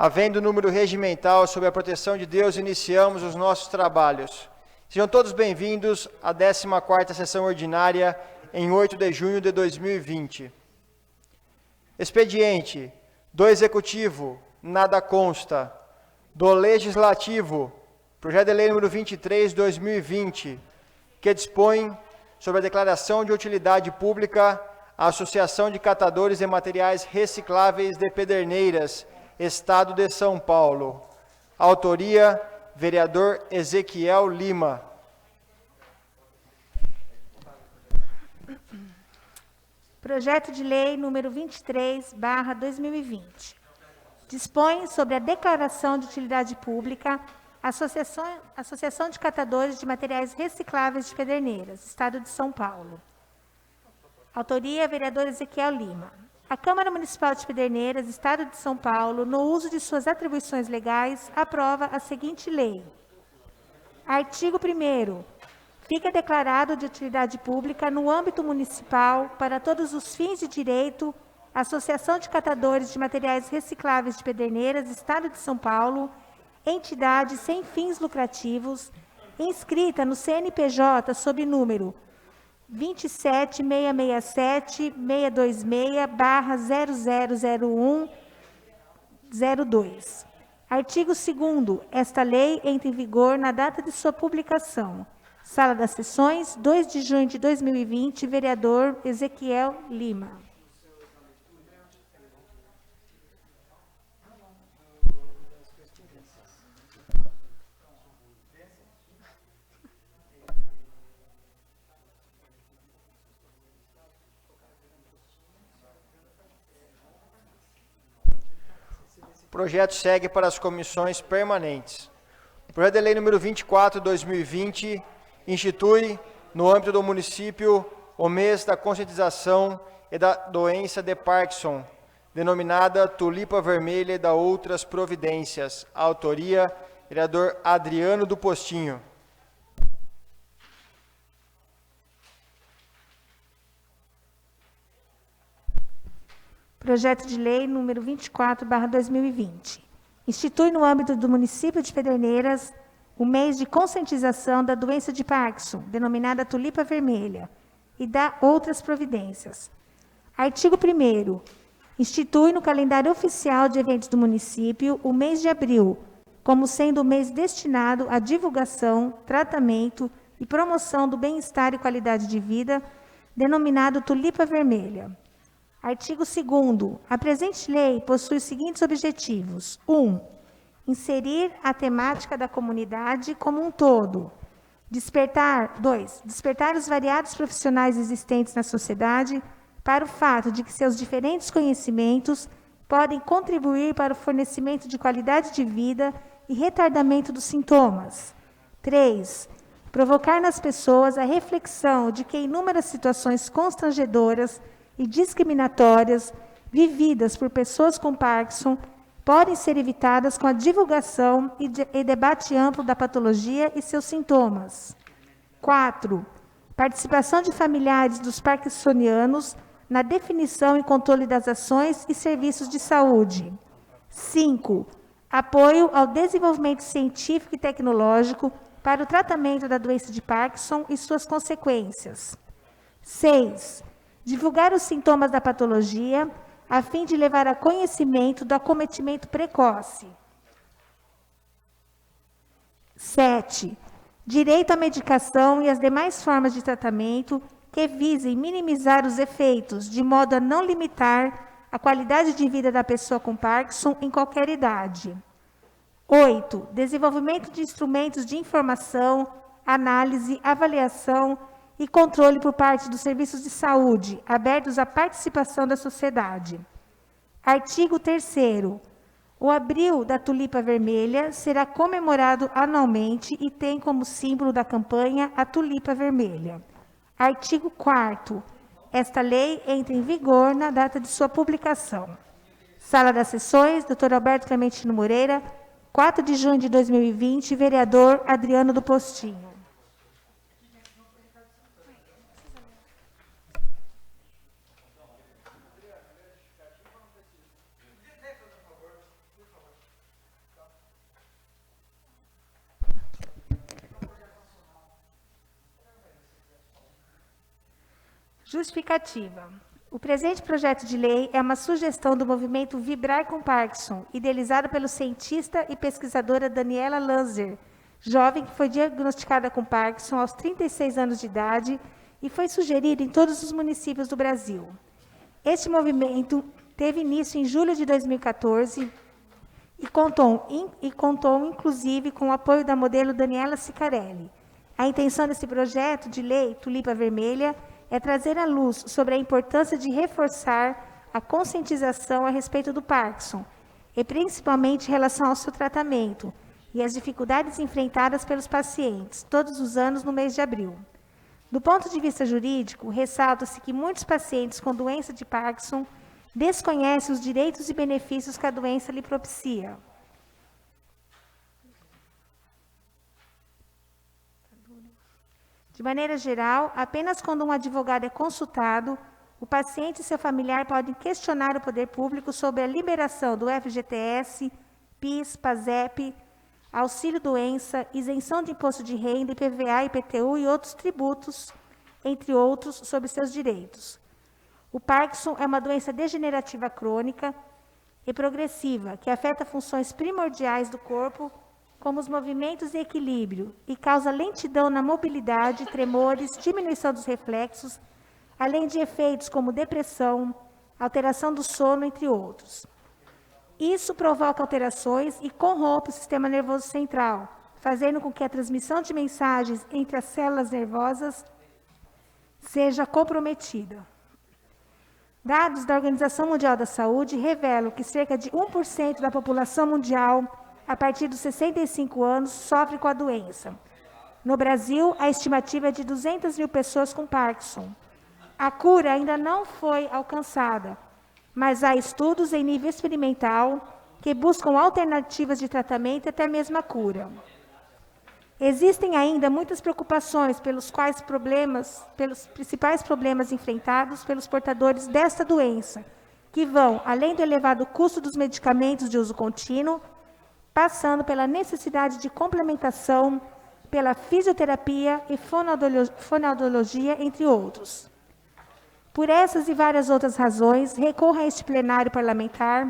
Havendo número regimental sobre a proteção de Deus, iniciamos os nossos trabalhos. Sejam todos bem-vindos à 14ª sessão ordinária em 8 de junho de 2020. Expediente: do Executivo, nada consta. Do Legislativo, projeto de lei número 23/2020, que dispõe sobre a declaração de utilidade pública à Associação de Catadores de Materiais Recicláveis de Pederneiras, Estado de São Paulo. Autoria: vereador Ezequiel Lima. Projeto de lei número 23/2020. Dispõe sobre a declaração de utilidade pública à Associação de Catadores de Materiais Recicláveis de Pederneiras, Estado de São Paulo. Autoria: vereador Ezequiel Lima. A Câmara Municipal de Pederneiras, Estado de São Paulo, no uso de suas atribuições legais, aprova a seguinte lei. Artigo 1º. Fica declarado de utilidade pública no âmbito municipal, para todos os fins de direito, a Associação de Catadores de Materiais Recicláveis de Pederneiras, Estado de São Paulo, entidade sem fins lucrativos, inscrita no CNPJ sob número 27667-626/000102. Artigo 2º. Esta lei entra em vigor na data de sua publicação. Sala das Sessões, 2 de junho de 2020, vereador Ezequiel Lima. O projeto segue para as comissões permanentes. O projeto de lei número 24/2020 institui, no âmbito do município, o mês da conscientização e da doença de Parkinson, denominada Tulipa Vermelha e da outras providências. Autoria: vereador Adriano do Postinho. Projeto de lei número 24/2020. Institui no âmbito do município de Pederneiras o mês de conscientização da doença de Parkinson, denominada Tulipa Vermelha, e da outras providências. Artigo 1º. Institui no calendário oficial de eventos do município o mês de abril, como sendo o mês destinado à divulgação, tratamento e promoção do bem-estar e qualidade de vida, denominado Tulipa Vermelha. Artigo 2º. A presente lei possui os seguintes objetivos. 1. Inserir a temática da comunidade como um todo. 2. Despertar os variados profissionais existentes na sociedade para o fato de que seus diferentes conhecimentos podem contribuir para o fornecimento de qualidade de vida e retardamento dos sintomas. 3. Provocar nas pessoas a reflexão de que inúmeras situações constrangedoras e discriminatórias vividas por pessoas com Parkinson podem ser evitadas com a divulgação e debate amplo da patologia e seus sintomas. 4. Participação de familiares dos parkinsonianos na definição e controle das ações e serviços de saúde. 5. Apoio ao desenvolvimento científico e tecnológico para o tratamento da doença de Parkinson e suas consequências. 6. Divulgar os sintomas da patologia, a fim de levar a conhecimento do acometimento precoce. 7. Direito à medicação e as demais formas de tratamento que visem minimizar os efeitos, de modo a não limitar a qualidade de vida da pessoa com Parkinson em qualquer idade. 8. Desenvolvimento de instrumentos de informação, análise, avaliação e controle por parte dos serviços de saúde, abertos à participação da sociedade. Artigo 3º. O abril da Tulipa Vermelha será comemorado anualmente e tem como símbolo da campanha a Tulipa Vermelha. Artigo 4º. Esta lei entra em vigor na data de sua publicação. Sala das Sessões, Dr. Alberto Clementino Moreira, 4 de junho de 2020, vereador Adriano do Postinho. Justificativa. O presente projeto de lei é uma sugestão do movimento Vibrar com Parkinson, idealizado pelo cientista e pesquisadora Daniela Lanzer, jovem que foi diagnosticada com Parkinson aos 36 anos de idade e foi sugerida em todos os municípios do Brasil. Este movimento teve início em julho de 2014 e contou inclusive, com o apoio da modelo Daniela Sicarelli. A intenção desse projeto de lei, Tulipa Vermelha, é trazer à luz sobre a importância de reforçar a conscientização a respeito do Parkinson, e principalmente em relação ao seu tratamento e as dificuldades enfrentadas pelos pacientes, todos os anos no mês de abril. Do ponto de vista jurídico, ressalta-se que muitos pacientes com doença de Parkinson desconhecem os direitos e benefícios que a doença lhe propicia. De maneira geral, apenas quando um advogado é consultado, o paciente e seu familiar podem questionar o poder público sobre a liberação do FGTS, PIS, PASEP, auxílio-doença, isenção de imposto de renda, IPVA, IPTU e outros tributos, entre outros, sobre seus direitos. O Parkinson é uma doença degenerativa crônica e progressiva, que afeta funções primordiais do corpo, como os movimentos e equilíbrio, e causa lentidão na mobilidade, tremores, diminuição dos reflexos, além de efeitos como depressão, alteração do sono, entre outros. Isso provoca alterações e corrompe o sistema nervoso central, fazendo com que a transmissão de mensagens entre as células nervosas seja comprometida. Dados da Organização Mundial da Saúde revelam que cerca de 1% da população mundial, a partir dos 65 anos, sofre com a doença. No Brasil, a estimativa é de 200 mil pessoas com Parkinson. A cura ainda não foi alcançada, mas há estudos em nível experimental que buscam alternativas de tratamento e até mesmo a cura. Existem ainda muitas preocupações pelos principais problemas enfrentados pelos portadores desta doença, que vão, além do elevado custo dos medicamentos de uso contínuo, passando pela necessidade de complementação, pela fisioterapia e fonoaudiologia, entre outros. Por essas e várias outras razões, recorro a este plenário parlamentar,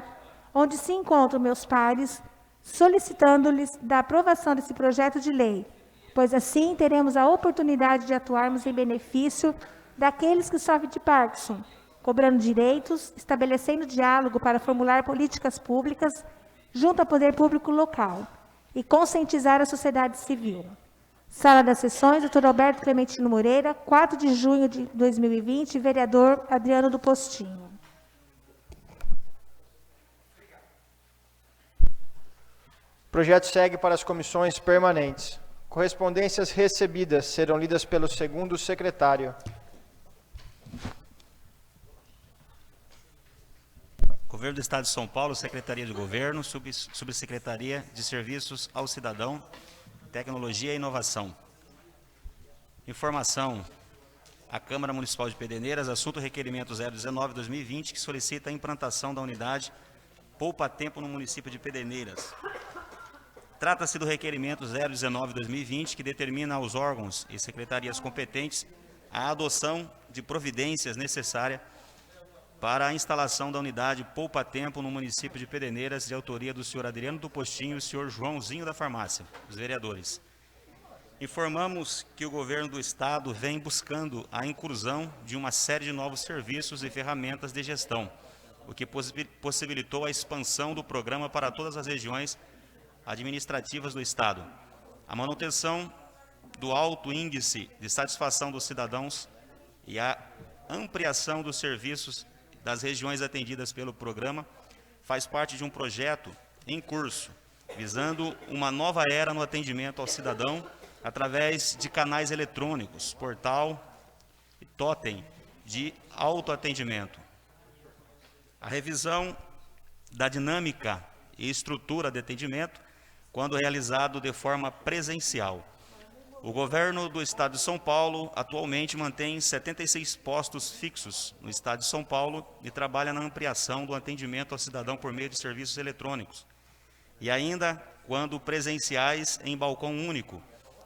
onde se encontram meus pares, solicitando-lhes da aprovação desse projeto de lei, pois assim teremos a oportunidade de atuarmos em benefício daqueles que sofrem de Parkinson, cobrando direitos, estabelecendo diálogo para formular políticas públicas junto ao poder público local e conscientizar a sociedade civil. Sala das Sessões, Dr. Alberto Clementino Moreira, 4 de junho de 2020, vereador Adriano do Postinho. O projeto segue para as comissões permanentes. Correspondências recebidas serão lidas pelo segundo secretário. Governo do Estado de São Paulo, Secretaria de Governo, Subsecretaria de Serviços ao Cidadão, Tecnologia e Inovação. Informação. A Câmara Municipal de Pederneiras, assunto requerimento 019-2020, que solicita a implantação da unidade Poupa Tempo no município de Pederneiras. Trata-se do requerimento 019-2020, que determina aos órgãos e secretarias competentes a adoção de providências necessárias para a instalação da unidade Poupa Tempo no município de Pederneiras, de autoria do senhor Adriano do Postinho e o senhor Joãozinho da Farmácia, os vereadores. Informamos que o governo do Estado vem buscando a inclusão de uma série de novos serviços e ferramentas de gestão, o que possibilitou a expansão do programa para todas as regiões administrativas do Estado. A manutenção do alto índice de satisfação dos cidadãos e a ampliação dos serviços das regiões atendidas pelo programa faz parte de um projeto em curso, visando uma nova era no atendimento ao cidadão através de canais eletrônicos, portal e totem de autoatendimento. A revisão da dinâmica e estrutura de atendimento, quando realizado de forma presencial. O governo do Estado de São Paulo atualmente mantém 76 postos fixos no Estado de São Paulo e trabalha na ampliação do atendimento ao cidadão por meio de serviços eletrônicos. E ainda, quando presenciais, em balcão único,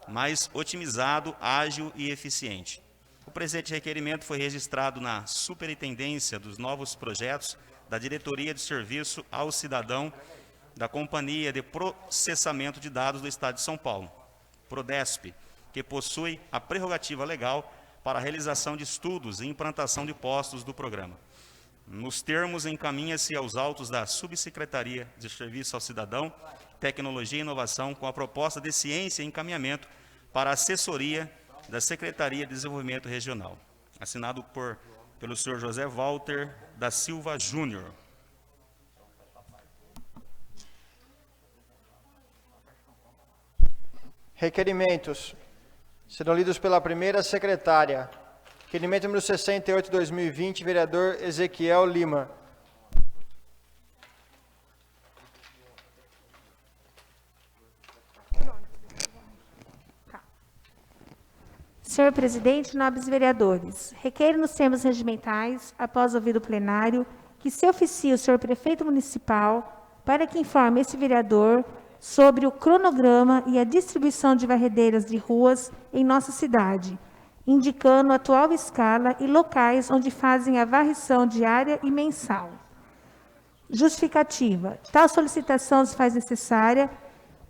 mais otimizado, ágil e eficiente. O presente requerimento foi registrado na Superintendência dos Novos Projetos da Diretoria de Serviço ao Cidadão da Companhia de Processamento de Dados do Estado de São Paulo, Prodesp, que possui a prerrogativa legal para a realização de estudos e implantação de postos do programa. Nos termos, encaminha-se aos autos da Subsecretaria de Serviço ao Cidadão, Tecnologia e Inovação, com a proposta de ciência e encaminhamento para a assessoria da Secretaria de Desenvolvimento Regional. Assinado pelo senhor José Walter da Silva Júnior. Requerimentos. Serão lidos pela primeira secretária. Requerimento número 68, 2020, vereador Ezequiel Lima. Senhor presidente, nobres vereadores, requeiro nos termos regimentais, após ouvido o plenário, que se oficie o senhor prefeito municipal para que informe esse vereador sobre o cronograma e a distribuição de varredeiras de ruas em nossa cidade, indicando a atual escala e locais onde fazem a varrição diária e mensal. Justificativa. Tal solicitação se faz necessária,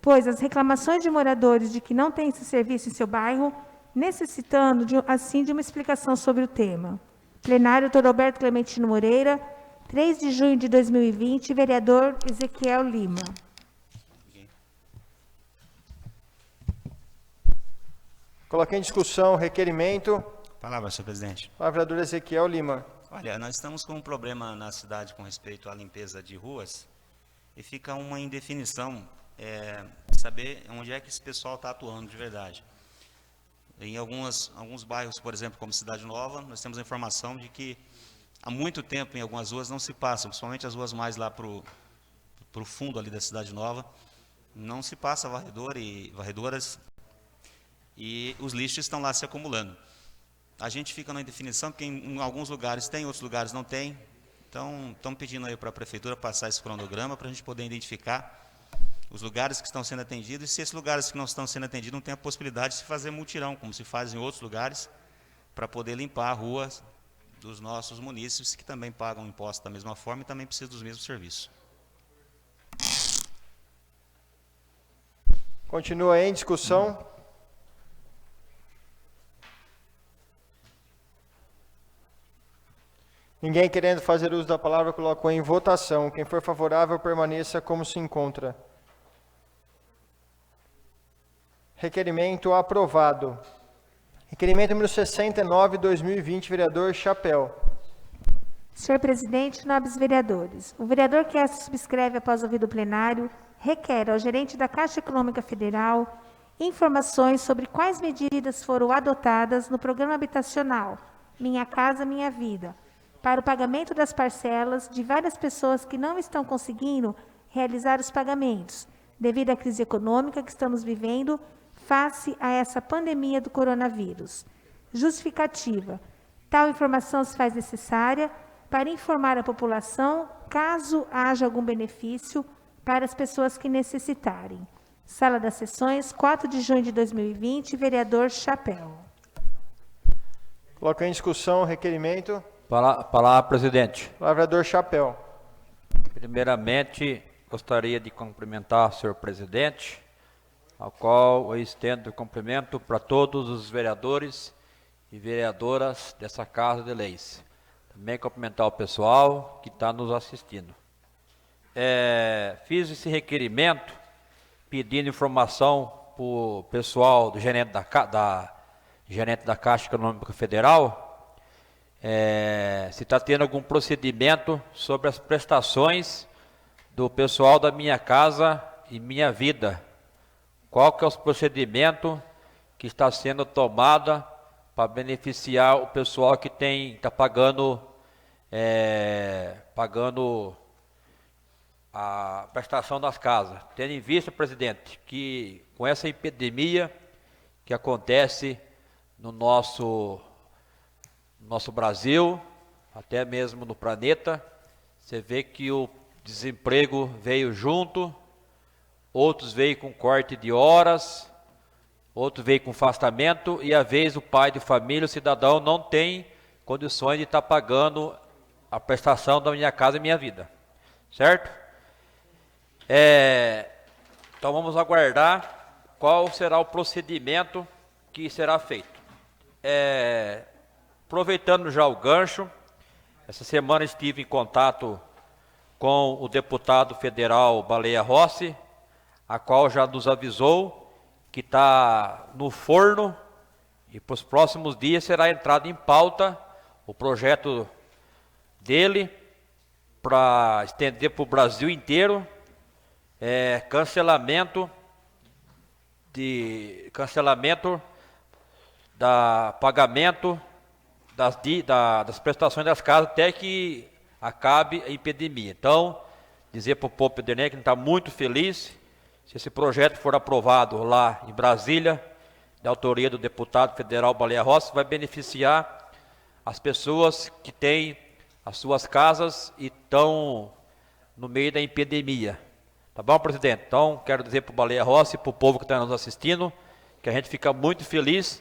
pois as reclamações de moradores de que não tem esse serviço em seu bairro, necessitando, assim, de uma explicação sobre o tema. Plenário, doutor Roberto Clementino Moreira, 3 de junho de 2020, vereador Ezequiel Lima. Coloquei em discussão o requerimento. Palavra, senhor presidente. Palavra, vereador Ezequiel Lima. Olha, nós estamos com um problema na cidade com respeito à limpeza de ruas e fica uma indefinição saber onde é que esse pessoal está atuando de verdade. Em alguns bairros, por exemplo, como Cidade Nova, nós temos a informação de que há muito tempo em algumas ruas não se passam, principalmente as ruas mais lá para o fundo ali da Cidade Nova, não se passa varredor e varredoras e os lixos estão lá se acumulando. A gente fica na indefinição, porque em alguns lugares tem, outros lugares não tem. Então, estamos pedindo aí para a Prefeitura passar esse cronograma para a gente poder identificar os lugares que estão sendo atendidos, e se esses lugares que não estão sendo atendidos não tem a possibilidade de se fazer mutirão, como se faz em outros lugares, para poder limpar a rua dos nossos munícipes, que também pagam impostos da mesma forma e também precisam dos mesmos serviços. Continua em discussão. Ninguém querendo fazer uso da palavra, colocou em votação. Quem for favorável, permaneça como se encontra. Requerimento aprovado. Requerimento número 69, 2020, vereador Chapéu. Senhor presidente, nobres vereadores, o vereador que essa subscreve após ouvido o plenário requer ao gerente da Caixa Econômica Federal informações sobre quais medidas foram adotadas no programa habitacional Minha Casa Minha Vida, para o pagamento das parcelas de várias pessoas que não estão conseguindo realizar os pagamentos, devido à crise econômica que estamos vivendo face a essa pandemia do coronavírus. Justificativa. Tal informação se faz necessária para informar a população caso haja algum benefício para as pessoas que necessitarem. Sala das Sessões, 4 de junho de 2020, vereador Chapéu. Coloca em discussão o requerimento. Palavra, presidente. Palavra, vereador Chapéu. Primeiramente, gostaria de cumprimentar o senhor presidente, ao qual eu estendo cumprimento para todos os vereadores e vereadoras dessa Casa de Leis. Também cumprimentar o pessoal que está nos assistindo. Fiz esse requerimento pedindo informação para o pessoal do gerente da Caixa Econômica Federal, se está tendo algum procedimento sobre as prestações do pessoal da Minha Casa e Minha Vida. Qual que é o procedimento que está sendo tomado para beneficiar o pessoal que está pagando a prestação das casas? Tendo em vista, presidente, que com essa epidemia que acontece no nosso Brasil, até mesmo no planeta, você vê que o desemprego veio junto, outros veio com corte de horas, outro veio com afastamento e às vezes o pai de família, o cidadão, não tem condições de estar pagando a prestação da Minha Casa Minha Vida, certo? Então vamos aguardar qual será o procedimento que será feito. Aproveitando já o gancho, essa semana estive em contato com o deputado federal Baleia Rossi, a qual já nos avisou que está no forno e para os próximos dias será entrado em pauta o projeto dele para estender para o Brasil inteiro cancelamento da pagamento das prestações das casas até que acabe a epidemia. Então, dizer para o povo pederneirense que a gente está muito feliz se esse projeto for aprovado lá em Brasília, da autoria do deputado federal Baleia Rossi, vai beneficiar as pessoas que têm as suas casas e estão no meio da epidemia. Tá bom, presidente? Então, quero dizer para o Baleia Rossi e para o povo que está nos assistindo, que a gente fica muito feliz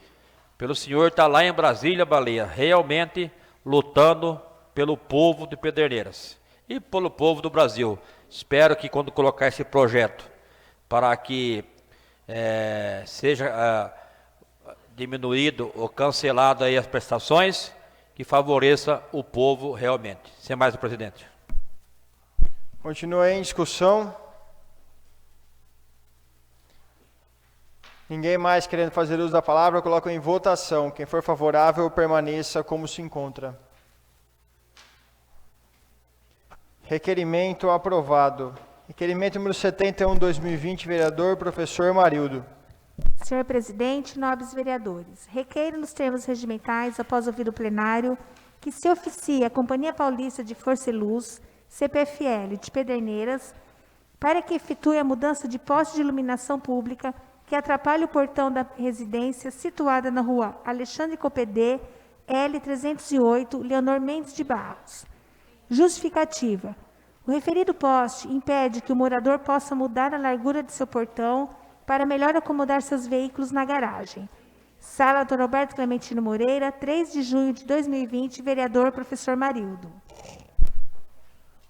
pelo senhor estar lá em Brasília, Baleia, realmente lutando pelo povo de Pederneiras e pelo povo do Brasil. Espero que quando colocar esse projeto para que seja diminuído ou cancelado aí as prestações, que favoreça o povo realmente. Sem mais, presidente. Continua em discussão. Ninguém mais querendo fazer uso da palavra, eu coloco em votação. Quem for favorável, permaneça como se encontra. Requerimento aprovado. Requerimento número 71/2020, vereador professor Marildo. Senhor presidente, nobres vereadores, requeiro nos termos regimentais, após ouvir o plenário, que se oficie a Companhia Paulista de Força e Luz, CPFL, de Pederneiras, para que efetue a mudança de poste de iluminação pública que atrapalhe o portão da residência situada na rua Alexandre Copedê, L308, Leonor Mendes de Barros. Justificativa. O referido poste impede que o morador possa mudar a largura de seu portão para melhor acomodar seus veículos na garagem. Sala Dr. Roberto Clementino Moreira, 3 de junho de 2020, vereador professor Marildo.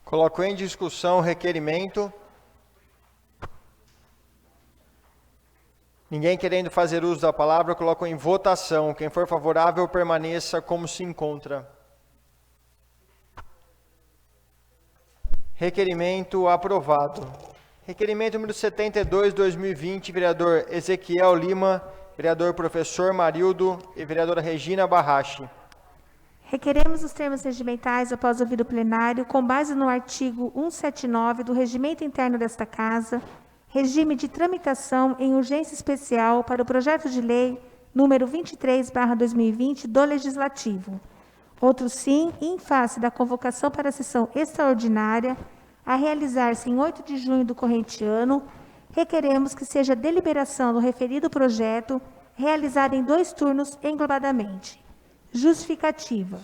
Coloco em discussão o requerimento. Ninguém querendo fazer uso da palavra, eu coloco em votação. Quem for favorável, permaneça como se encontra. Requerimento aprovado. Requerimento número 72/2020, vereador Ezequiel Lima, vereador professor Marildo e vereadora Regina Barrache. Requeremos os termos regimentais após ouvir o plenário, com base no artigo 179 do Regimento Interno desta Casa, regime de tramitação em urgência especial para o projeto de lei número 23/2020 do Legislativo. Outro sim, em face da convocação para a sessão extraordinária, a realizar-se em 8 de junho do corrente ano, requeremos que seja a deliberação do referido projeto realizada em 2 turnos englobadamente. Justificativa.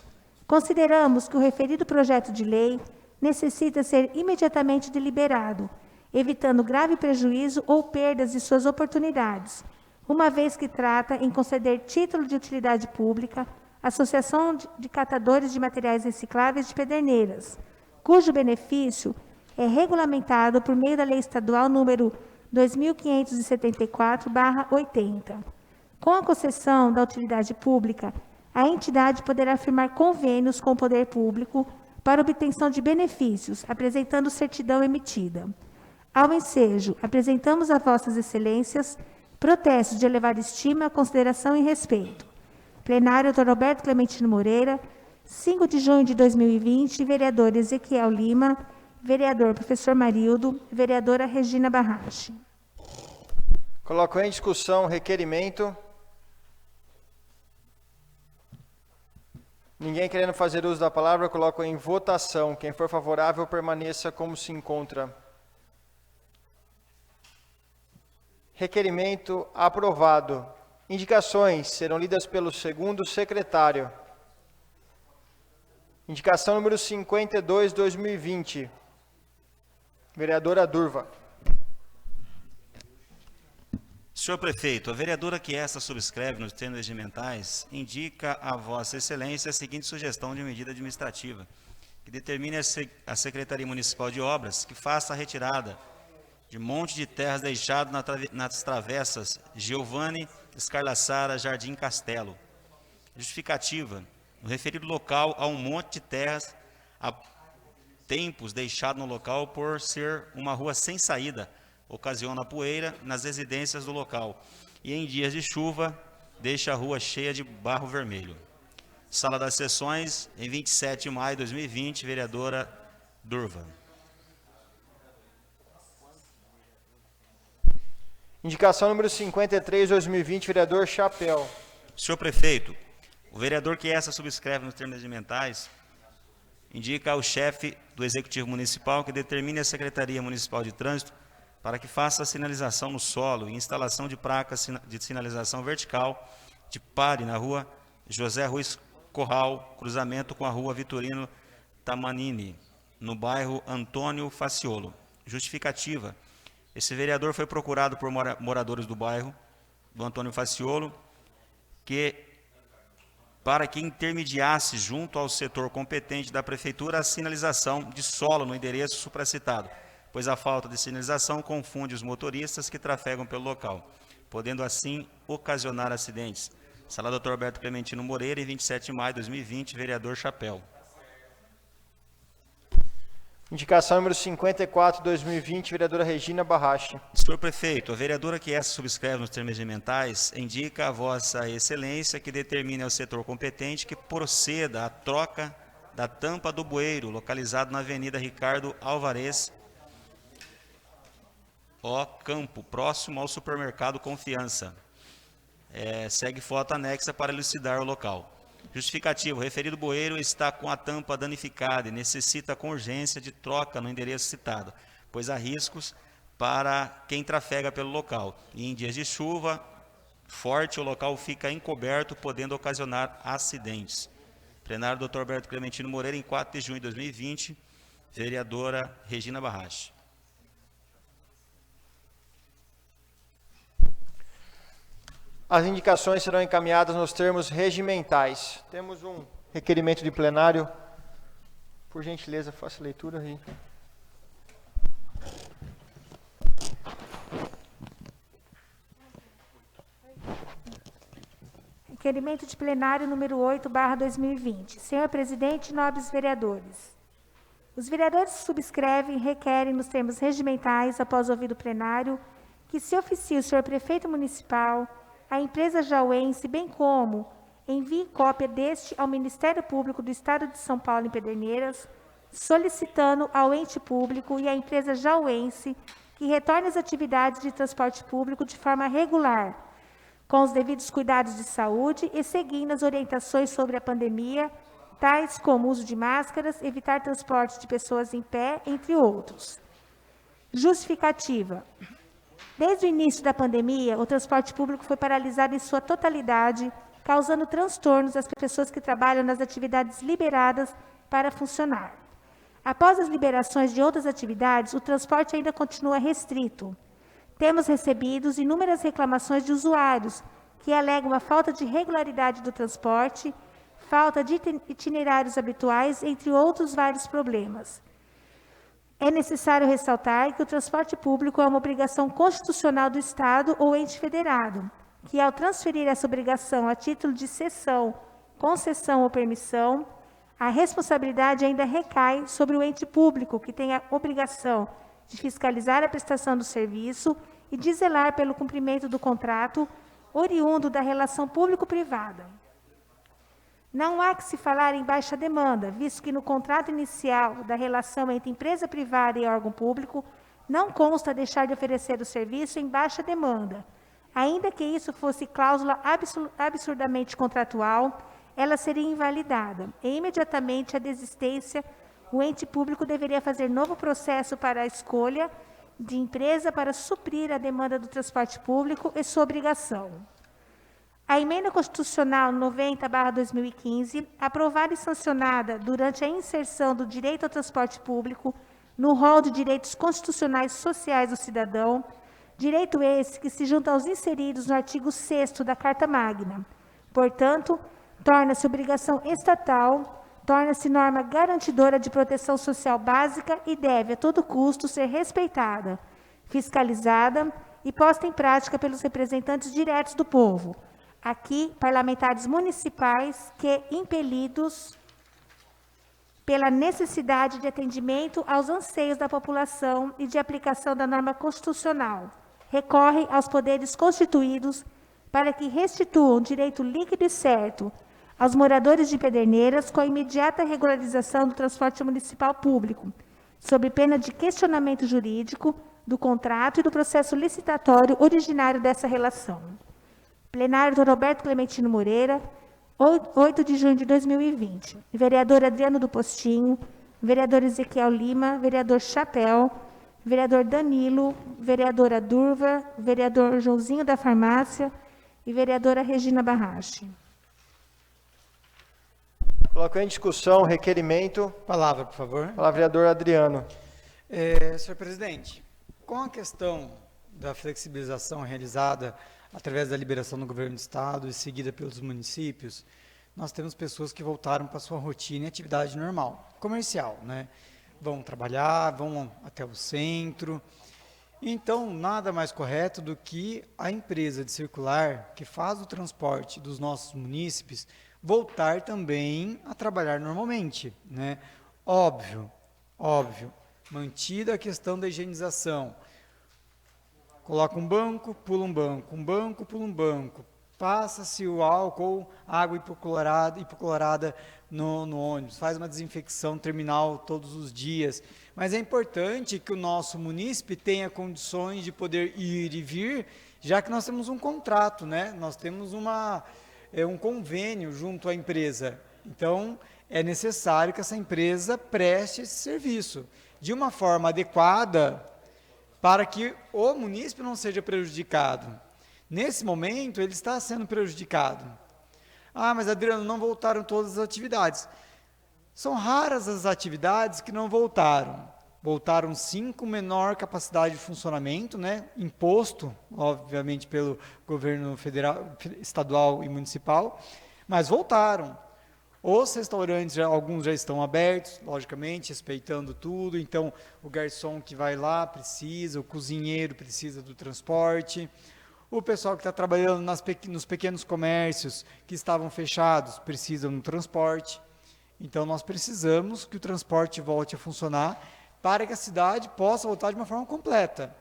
Consideramos que o referido projeto de lei necessita ser imediatamente deliberado, evitando grave prejuízo ou perdas de suas oportunidades, uma vez que trata em conceder título de utilidade pública à Associação de Catadores de Materiais Recicláveis de Pederneiras, cujo benefício é regulamentado por meio da Lei Estadual número 2574/80. Com a concessão da utilidade pública, a entidade poderá firmar convênios com o poder público para obtenção de benefícios, apresentando certidão emitida. Ao ensejo, apresentamos a vossas excelências protestos de elevada estima, consideração e respeito. Plenário Dr. Roberto Clementino Moreira, 5 de junho de 2020, vereador Ezequiel Lima, vereador professor Marildo, vereadora Regina Barrache. Coloco em discussão o requerimento. Ninguém querendo fazer uso da palavra, eu coloco em votação. Quem for favorável, permaneça como se encontra. Requerimento aprovado. Indicações serão lidas pelo segundo secretário. Indicação número 52/2020. Vereadora Durva. Senhor Prefeito, a vereadora que esta subscreve nos termos regimentais indica a Vossa Excelência a seguinte sugestão de medida administrativa, que determine a Secretaria Municipal de Obras que faça a retirada de monte de terras deixado nas travessas Giovanni Escarlaçara Jardim Castelo. Justificativa: no referido local há um monte de terras há tempos deixado no local por ser uma rua sem saída, ocasiona poeira nas residências do local e em dias de chuva deixa a rua cheia de barro vermelho. Sala das Sessões, em 27 de maio de 2020, vereadora Durva. Indicação número 53, 2020, vereador Chapéu. Senhor Prefeito, o vereador que essa subscreve nos termos regimentais indica ao chefe do Executivo Municipal que determine a Secretaria Municipal de Trânsito para que faça a sinalização no solo e instalação de placas de sinalização vertical de pare na rua José Ruiz Corral, cruzamento com a rua Vitorino Tamanini, no bairro Antônio Faciolo. Justificativa: esse vereador foi procurado por moradores do bairro do Antônio Faciolo para que intermediasse junto ao setor competente da Prefeitura a sinalização de solo no endereço supracitado, pois a falta de sinalização confunde os motoristas que trafegam pelo local, podendo assim ocasionar acidentes. Sala Dr. Alberto Clementino Moreira, em 27 de maio de 2020, vereador Chapéu. Indicação número 54, 2020, vereadora Regina Barrache. Senhor Prefeito, a vereadora que essa subscreve nos termos regimentais indica a Vossa Excelência que determine ao setor competente que proceda à troca da tampa do bueiro, localizado na Avenida Ricardo Alvarez, Campo, próximo ao supermercado Confiança. Segue foto anexa para elucidar o local. Justificativo: o referido bueiro está com a tampa danificada e necessita com urgência de troca no endereço citado, pois há riscos para quem trafega pelo local. E em dias de chuva forte, o local fica encoberto, podendo ocasionar acidentes. Plenário Dr. Alberto Clementino Moreira, em 4 de junho de 2020, vereadora Regina Barrache. As indicações serão encaminhadas nos termos regimentais. Temos um requerimento de plenário. Por gentileza, faça a leitura aí. Requerimento de plenário número 8/2020. Senhor presidente, nobres vereadores. Os vereadores que subscrevem requerem nos termos regimentais, após ouvido o plenário, que se oficie o senhor prefeito municipal, a empresa jauense, bem como envie cópia deste ao Ministério Público do Estado de São Paulo, em Pederneiras, solicitando ao ente público e à empresa jauense que retorne às atividades de transporte público de forma regular, com os devidos cuidados de saúde e seguindo as orientações sobre a pandemia, tais como uso de máscaras, evitar transporte de pessoas em pé, entre outros. Justificativa: desde o início da pandemia, o transporte público foi paralisado em sua totalidade, causando transtornos às pessoas que trabalham nas atividades liberadas para funcionar. Após as liberações de outras atividades, o transporte ainda continua restrito. Temos recebido inúmeras reclamações de usuários que alegam a falta de regularidade do transporte, falta de itinerários habituais, entre outros vários problemas. É necessário ressaltar que o transporte público é uma obrigação constitucional do Estado ou ente federado, que ao transferir essa obrigação a título de cessão, concessão ou permissão, a responsabilidade ainda recai sobre o ente público, que tem a obrigação de fiscalizar a prestação do serviço e de zelar pelo cumprimento do contrato oriundo da relação público-privada. Não há que se falar em baixa demanda, visto que no contrato inicial da relação entre empresa privada e órgão público não consta deixar de oferecer o serviço em baixa demanda. Ainda que isso fosse cláusula absurdamente contratual, ela seria invalidada e imediatamente a desistência, o ente público deveria fazer novo processo para a escolha de empresa para suprir a demanda do transporte público e sua obrigação. A Emenda Constitucional 90/2015, aprovada e sancionada durante a inserção do direito ao transporte público no rol de direitos constitucionais sociais do cidadão, Direito esse que se junta aos inseridos no artigo 6º da Carta Magna. Portanto, torna-se obrigação estatal, torna-se norma garantidora de proteção social básica e deve, a todo custo, ser respeitada, fiscalizada e posta em prática pelos representantes diretos do povo. Aqui, parlamentares municipais que, impelidos pela necessidade de atendimento aos anseios da população e de aplicação da norma constitucional, recorrem aos poderes constituídos para que restituam direito líquido e certo aos moradores de Pederneiras com a imediata regularização do transporte municipal público, sob pena de questionamento jurídico do contrato e do processo licitatório originário dessa relação. Plenário do Roberto Clementino Moreira, 8 de junho de 2020. Vereador Adriano do Postinho, vereador Ezequiel Lima, vereador Chapéu, vereador Danilo, vereadora Durva, vereador Joãozinho da Farmácia e vereadora Regina Barrache. Coloco em discussão o requerimento. Palavra, por favor. Palavra, vereador Adriano. Senhor presidente, com a questão da flexibilização realizada através da liberação do governo do estado e seguida pelos municípios, nós temos pessoas que voltaram para sua rotina e atividade normal, comercial, né? Vão trabalhar, vão até o centro. Então, nada mais correto do que a empresa de circular, que faz o transporte dos nossos munícipes, voltar também a trabalhar normalmente, né? Óbvio, mantida a questão da higienização. Coloca um banco, pula um banco, pula um banco. Passa-se o álcool, água hipoclorada no ônibus. Faz uma desinfecção terminal todos os dias. Mas é importante que o nosso munícipe tenha condições de poder ir e vir, já que nós temos um contrato, né? Nós temos um convênio junto à empresa. Então, é necessário que essa empresa preste esse serviço de uma forma adequada para que o munícipe não seja prejudicado. Nesse momento, ele está sendo prejudicado. Ah, mas Adriano, não voltaram todas as atividades. São raras as atividades que não voltaram. Voltaram 5 com menor capacidade de funcionamento, né? Imposto, obviamente, pelo governo federal, estadual e municipal, mas voltaram. Os restaurantes, alguns já estão abertos, logicamente, respeitando tudo. Então, o garçom que vai lá precisa, o cozinheiro precisa do transporte. O pessoal que está trabalhando nos pequenos comércios que estavam fechados precisam do transporte. Então, nós precisamos que o transporte volte a funcionar para que a cidade possa voltar de uma forma completa.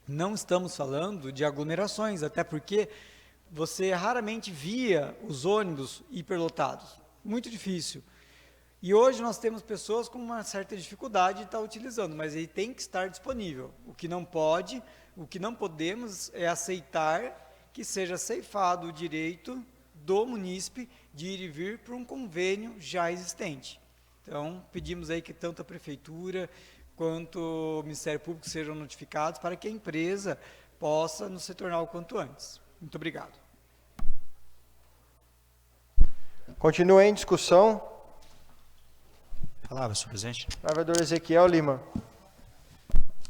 Não estamos falando de aglomerações, até porque você raramente via os ônibus hiperlotados. Muito difícil. E hoje nós temos pessoas com uma certa dificuldade de estar utilizando, mas ele tem que estar disponível. O que não podemos é aceitar que seja ceifado o direito do munícipe de ir e vir por um convênio já existente. Então, pedimos aí que tanto a Prefeitura quanto o Ministério Público sejam notificados para que a empresa possa nos retornar o quanto antes. Muito obrigado. Continua em discussão. Palavra, senhor presidente. Vereador Ezequiel Lima.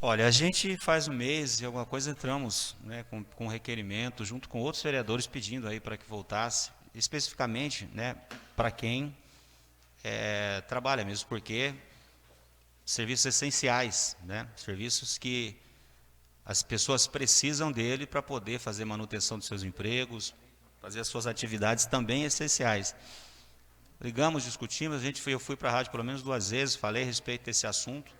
Olha, a gente faz um mês e alguma coisa entramos, né, com requerimento, junto com outros vereadores pedindo aí para que voltasse, especificamente, né, para quem trabalha mesmo, porque serviços essenciais, né, serviços que as pessoas precisam dele para poder fazer manutenção dos seus empregos, fazer as suas atividades também essenciais. Ligamos, discutimos, eu fui para a rádio pelo menos 2 vezes, falei a respeito desse assunto,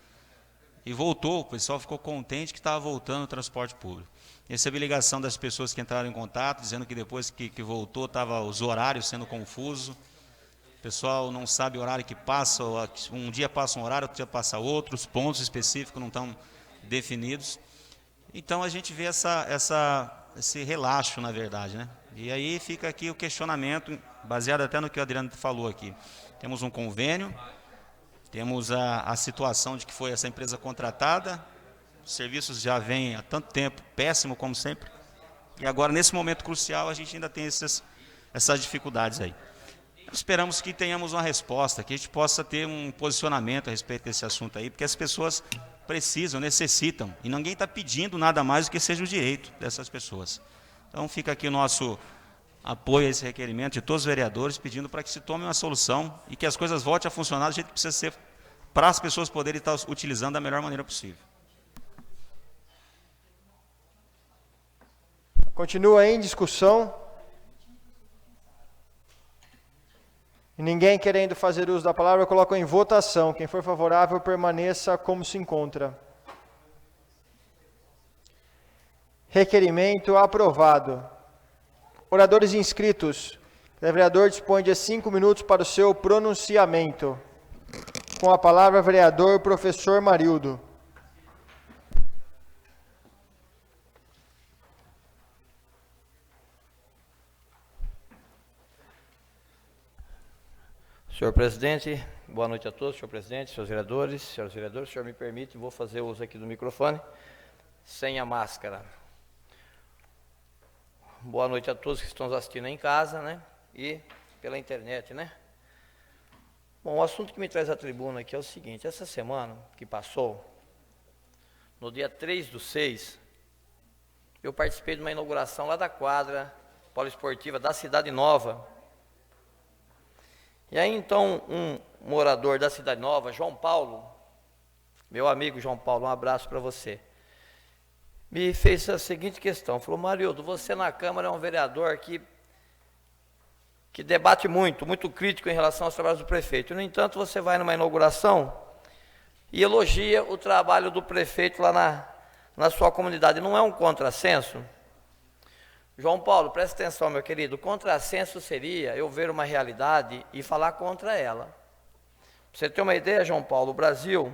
e voltou, o pessoal ficou contente que estava voltando o transporte público. Recebi ligação das pessoas que entraram em contato, dizendo que depois que voltou, estavam os horários sendo confusos, o pessoal não sabe o horário que passa, um dia passa um horário, outro dia passa outro, os pontos específicos não estão definidos. Então, a gente vê esse relaxo, na verdade, né? E aí fica aqui o questionamento, baseado até no que o Adriano falou aqui. Temos um convênio, temos a situação de que foi essa empresa contratada, os serviços já vêm há tanto tempo, péssimo como sempre, e agora, nesse momento crucial, a gente ainda tem essas dificuldades aí. Esperamos que tenhamos uma resposta, que a gente possa ter um posicionamento a respeito desse assunto aí, porque as pessoas precisam, necessitam. E ninguém está pedindo nada mais do que seja o direito dessas pessoas. Então fica aqui o nosso apoio a esse requerimento de todos os vereadores, pedindo para que se tome uma solução e que as coisas voltem a funcionar do jeito que precisa ser, para as pessoas poderem estar utilizando da melhor maneira possível. Continua em discussão. E ninguém querendo fazer uso da palavra, eu coloco em votação. Quem for favorável, permaneça como se encontra. Requerimento aprovado. Oradores inscritos. O vereador dispõe de 5 minutos para o seu pronunciamento. Com a palavra, vereador professor Marildo. Senhor presidente, boa noite a todos, senhor presidente, senhores vereadores, o senhor me permite, vou fazer uso aqui do microfone, sem a máscara. Boa noite a todos que estão nos assistindo em casa, né, e pela internet, né. Bom, o assunto que me traz à tribuna aqui é o seguinte: essa semana que passou, no dia 3/6, eu participei de uma inauguração lá da quadra poliesportiva da Cidade Nova. E aí então um morador da Cidade Nova, João Paulo, meu amigo João Paulo, um abraço para você, me fez a seguinte questão, falou: Marildo, você na Câmara é um vereador que debate muito crítico em relação aos trabalhos do prefeito. No entanto, você vai numa inauguração e elogia o trabalho do prefeito lá na sua comunidade. Não é um contrassenso? João Paulo, presta atenção, meu querido, o contrassenso seria eu ver uma realidade e falar contra ela. Para você ter uma ideia, João Paulo, o Brasil,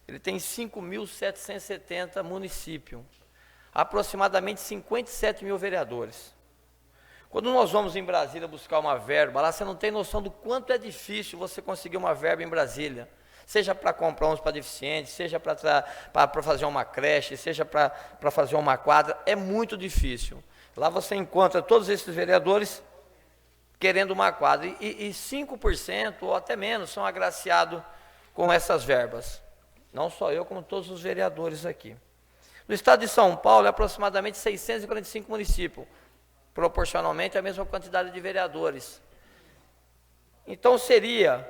ele tem 5.770 municípios, aproximadamente 57 mil vereadores. Quando nós vamos em Brasília buscar uma verba, lá você não tem noção do quanto é difícil você conseguir uma verba em Brasília. Seja para comprar uns para deficientes, seja para fazer uma creche, seja para fazer uma quadra, é muito difícil. Lá você encontra todos esses vereadores querendo uma quadra, e 5% ou até menos são agraciados com essas verbas. Não só eu, como todos os vereadores aqui. No estado de São Paulo, é aproximadamente 645 municípios, proporcionalmente a mesma quantidade de vereadores. Então seria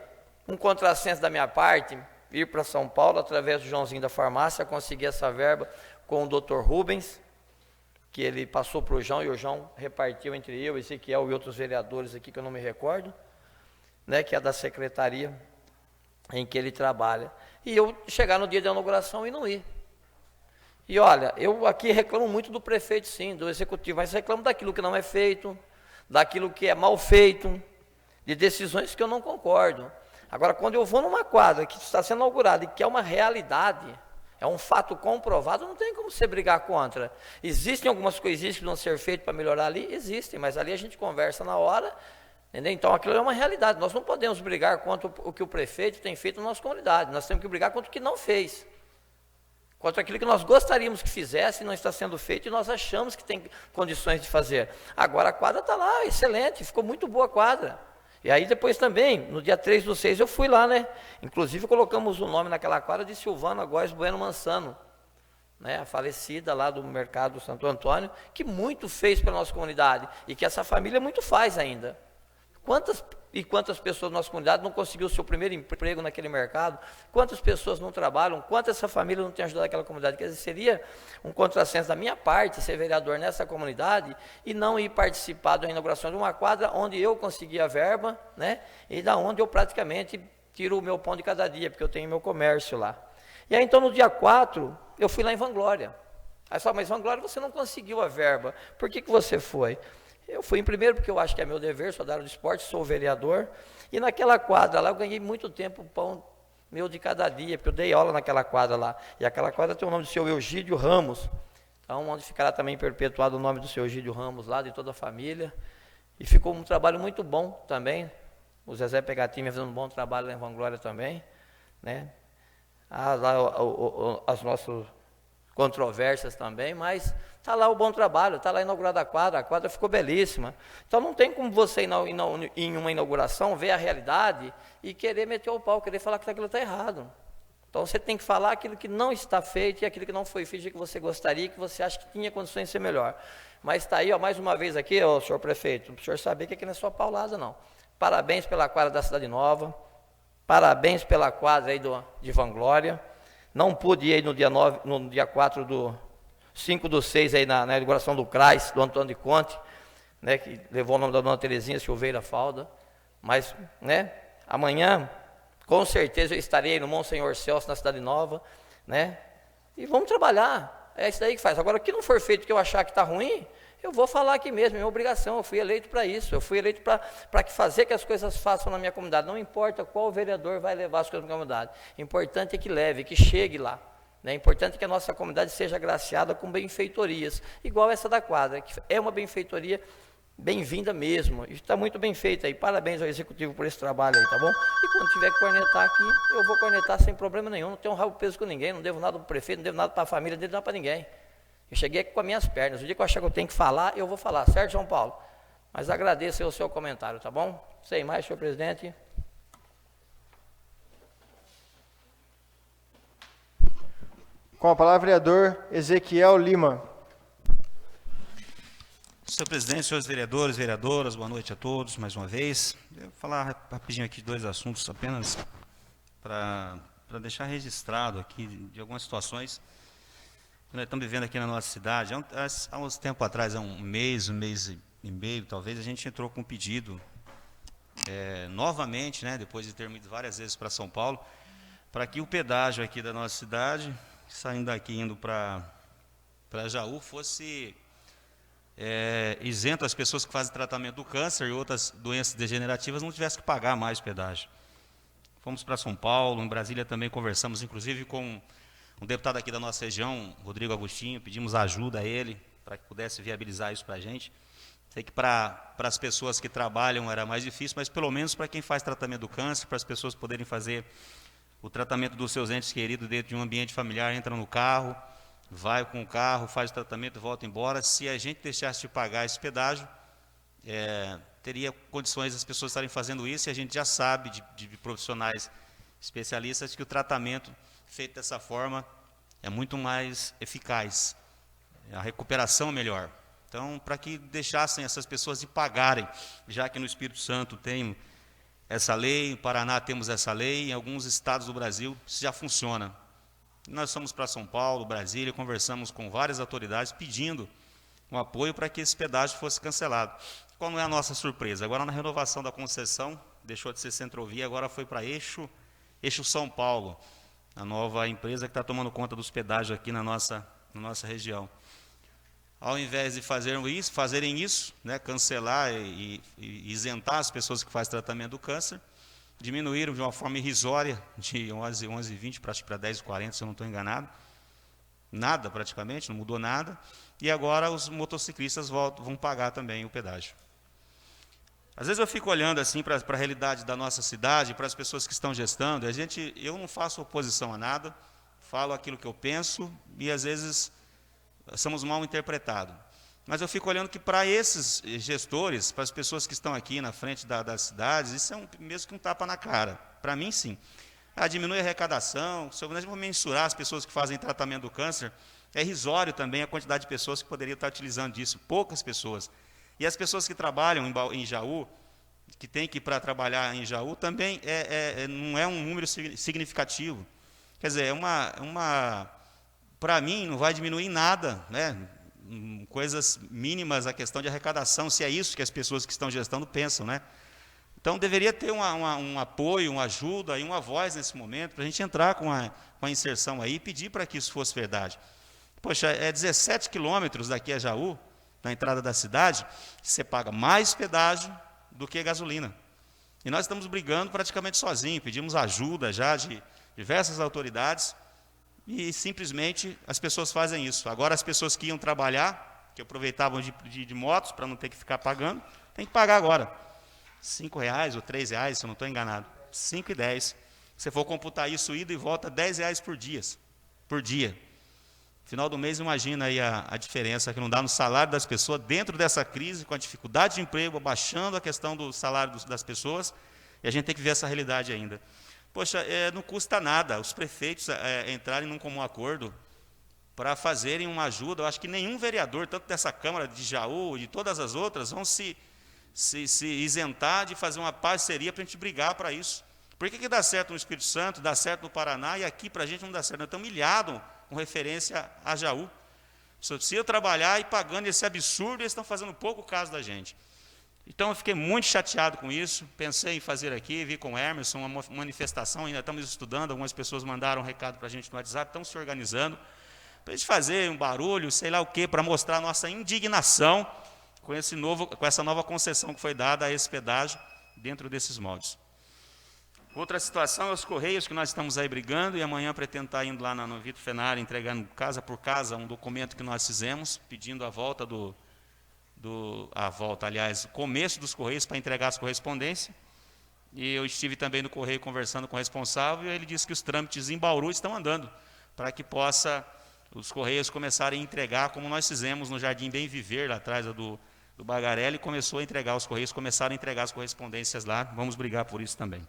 um contrassenso da minha parte ir para São Paulo, através do Joãozinho da farmácia, conseguir essa verba com o Dr. Rubens, que ele passou para o João, e o João repartiu entre eu, Ezequiel e outros vereadores aqui, que eu não me recordo, né, que é da secretaria em que ele trabalha. E eu chegar no dia da inauguração e não ir. E olha, eu aqui reclamo muito do prefeito, sim, do executivo, mas reclamo daquilo que não é feito, daquilo que é mal feito, de decisões que eu não concordo. Agora, quando eu vou numa quadra que está sendo inaugurada e que é uma realidade, é um fato comprovado, não tem como você brigar contra. Existem algumas coisinhas que vão ser feitas para melhorar ali? Existem, mas ali a gente conversa na hora, entendeu? Então aquilo é uma realidade. Nós não podemos brigar contra o que o prefeito tem feito na nossa comunidade. Nós temos que brigar contra o que não fez. Contra aquilo que nós gostaríamos que fizesse e não está sendo feito e nós achamos que tem condições de fazer. Agora a quadra está lá, excelente, ficou muito boa a quadra. E aí depois também, no dia 3/6, eu fui lá, né? Inclusive colocamos o nome naquela quadra de Silvana Góes Bueno Mansano, né? A falecida lá do Mercado Santo Antônio, que muito fez para a nossa comunidade e que essa família muito faz ainda. Quantas pessoas da nossa comunidade não conseguiu o seu primeiro emprego naquele mercado? Quantas pessoas não trabalham? Quantas essa família não tem ajudado aquela comunidade? Quer dizer, seria um contrassenso da minha parte ser vereador nessa comunidade e não ir participar da inauguração de uma quadra onde eu consegui a verba, né? E da onde eu praticamente tiro o meu pão de cada dia, porque eu tenho meu comércio lá. E aí então no dia 4, eu fui lá em Vanglória. Aí só, mas Vanglória você não conseguiu a verba. Por que você foi? Eu fui em primeiro porque eu acho que é meu dever, sou da área do esporte, sou vereador, e naquela quadra lá eu ganhei muito tempo o pão meu de cada dia, porque eu dei aula naquela quadra lá, e aquela quadra tem o nome do seu Eugídio Ramos, então onde ficará também perpetuado o nome do seu Eugídio Ramos lá, de toda a família, e ficou um trabalho muito bom também, o Zezé Pegatinha fazendo um bom trabalho lá em Vanglória também, né, as nossas controvérsias também, mas está lá o bom trabalho, está lá inaugurada a quadra ficou belíssima. Então não tem como você ir em uma inauguração, ver a realidade e querer meter o pau, querer falar que aquilo está errado. Então você tem que falar aquilo que não está feito e aquilo que não foi feito, que você gostaria, que você acha que tinha condições de ser melhor. Mas está aí, ó, mais uma vez aqui, ó, senhor prefeito, para o senhor saber que aqui não é só paulada, não. Parabéns pela quadra da Cidade Nova, parabéns pela quadra aí de Vanglória. Não pude ir aí no dia 4 do 5/6 aí na inauguração do CRAS, do Antônio de Conte, né, que levou o nome da dona Terezinha Silveira Falda. Mas, né, amanhã, com certeza eu estarei no Monsenhor Celso, na Cidade Nova, né? E vamos trabalhar. É isso daí que faz. Agora, o que não for feito que eu achar que está ruim, eu vou falar aqui mesmo, é minha obrigação. Eu fui eleito para isso. Eu fui eleito para fazer que as coisas façam na minha comunidade. Não importa qual vereador vai levar as coisas para a comunidade. O importante é que leve, que chegue lá. É importante que a nossa comunidade seja agraciada com benfeitorias, igual essa da quadra, que é uma benfeitoria bem-vinda mesmo, e está muito bem feita aí, parabéns ao Executivo por esse trabalho aí, tá bom? E quando tiver que cornetar aqui, eu vou cornetar sem problema nenhum, não tenho um rabo peso com ninguém, não devo nada para o prefeito, não devo nada para a família, não devo nada para ninguém. Eu cheguei aqui com as minhas pernas, o dia que eu achar que eu tenho que falar, eu vou falar, certo, João Paulo? Mas agradeço aí o seu comentário, tá bom? Sem mais, senhor presidente. Com a palavra, vereador Ezequiel Lima. Senhor presidente, senhores vereadores, vereadoras, boa noite a todos, mais uma vez. Eu vou falar rapidinho aqui de 2 assuntos, apenas para deixar registrado aqui de algumas situações que nós estamos vivendo aqui na nossa cidade. Há uns tempo atrás, há um mês e meio, talvez, a gente entrou com um pedido, novamente, né, depois de termos ido várias vezes para São Paulo, para que o pedágio aqui da nossa cidade, saindo daqui indo para Jaú, fosse isento as pessoas que fazem tratamento do câncer e outras doenças degenerativas não tivessem que pagar mais pedágio. Fomos para São Paulo, em Brasília também conversamos, inclusive com um deputado aqui da nossa região, Rodrigo Agostinho, pedimos ajuda a ele para que pudesse viabilizar isso para a gente. Sei que para as pessoas que trabalham era mais difícil, mas pelo menos para quem faz tratamento do câncer, para as pessoas poderem fazer o tratamento dos seus entes queridos dentro de um ambiente familiar, entra no carro, vai com o carro, faz o tratamento e volta embora. Se a gente deixasse de pagar esse pedágio, teria condições das pessoas estarem fazendo isso, e a gente já sabe de profissionais especialistas que o tratamento feito dessa forma é muito mais eficaz, a recuperação é melhor. Então, para que deixassem essas pessoas de pagarem, já que no Espírito Santo tem essa lei, no Paraná temos essa lei, em alguns estados do Brasil isso já funciona. Nós fomos para São Paulo, Brasília, conversamos com várias autoridades pedindo um apoio para que esse pedágio fosse cancelado. Qual não é a nossa surpresa? Agora, na renovação da concessão, deixou de ser Centrovia, agora foi para Eixo São Paulo, a nova empresa que está tomando conta dos pedágios aqui na nossa região. Ao invés de fazerem isso, né, cancelar e isentar as pessoas que fazem tratamento do câncer, diminuíram de uma forma irrisória, de 11,20 para 10,40, se eu não estou enganado. Nada praticamente, não mudou nada. E agora os motociclistas vão pagar também o pedágio. Às vezes eu fico olhando assim para a realidade da nossa cidade, para as pessoas que estão gestando, eu não faço oposição a nada, falo aquilo que eu penso e às vezes somos mal interpretados. Mas eu fico olhando que para esses gestores, para as pessoas que estão aqui na frente das cidades, isso é mesmo que um tapa na cara. Para mim, sim. Diminui a arrecadação, se eu vou mensurar as pessoas que fazem tratamento do câncer, é irrisório também a quantidade de pessoas que poderiam estar utilizando disso, poucas pessoas. E as pessoas que trabalham em Jaú, que têm que ir para trabalhar em Jaú, também não é um número significativo. Quer dizer, para mim, não vai diminuir nada, né? Coisas mínimas a questão de arrecadação, se é isso que as pessoas que estão gestando pensam, né? Então, deveria ter um apoio, uma ajuda e uma voz nesse momento, para a gente entrar com a inserção aí e pedir para que isso fosse verdade. Poxa, 17 quilômetros daqui a Jaú, na entrada da cidade, você paga mais pedágio do que gasolina. E nós estamos brigando praticamente sozinhos, pedimos ajuda já de diversas autoridades, e simplesmente as pessoas fazem isso. Agora as pessoas que iam trabalhar, que aproveitavam de motos para não ter que ficar pagando, tem que pagar agora. R$5 ou R$3, se eu não estou enganado. 5,10. Se você for computar isso, ida e volta, R$10 por dia. Final do mês, imagina aí a diferença que não dá no salário das pessoas, dentro dessa crise, com a dificuldade de emprego, abaixando a questão do salário das pessoas, e a gente tem que ver essa realidade ainda. Poxa, não custa nada os prefeitos entrarem num comum acordo para fazerem uma ajuda. Eu acho que nenhum vereador, tanto dessa Câmara de Jaú e de todas as outras, vão se isentar de fazer uma parceria para a gente brigar para isso. Por que dá certo no Espírito Santo, dá certo no Paraná, e aqui para a gente não dá certo? Nós estamos ilhados com referência a Jaú. Se eu trabalhar e pagando esse absurdo, eles estão fazendo pouco caso da gente. Então, eu fiquei muito chateado com isso, pensei em fazer aqui, vi com o Emerson uma manifestação, ainda estamos estudando, algumas pessoas mandaram um recado para a gente no WhatsApp, estão se organizando, para a gente fazer um barulho, sei lá o quê, para mostrar a nossa indignação com essa nova concessão que foi dada a esse pedágio dentro desses moldes. Outra situação é os Correios, que nós estamos aí brigando, e amanhã pretendo estar indo lá no Vitor Fenari, entregando casa por casa um documento que nós fizemos, pedindo a volta o começo dos Correios para entregar as correspondências. E eu estive também no Correio conversando com o responsável, e ele disse que os trâmites em Bauru estão andando, para que possa os Correios começarem a entregar, como nós fizemos no Jardim Bem Viver, lá atrás do Bagarelli, começou a entregar, os Correios começaram a entregar as correspondências lá, vamos brigar por isso também.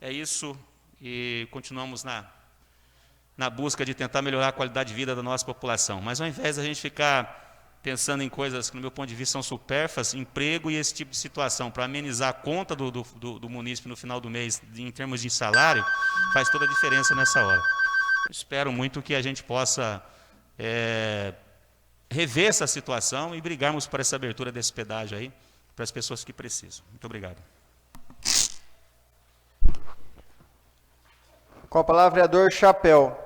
É isso, e continuamos na busca de tentar melhorar a qualidade de vida da nossa população. Mas ao invés de a gente ficar pensando em coisas que, no meu ponto de vista, são supérfluas, emprego e esse tipo de situação, para amenizar a conta do munícipe no final do mês, em termos de salário, faz toda a diferença nessa hora. Eu espero muito que a gente possa rever essa situação e brigarmos por essa abertura desse pedágio aí, para as pessoas que precisam. Muito obrigado. Com a palavra, vereador Chapéu.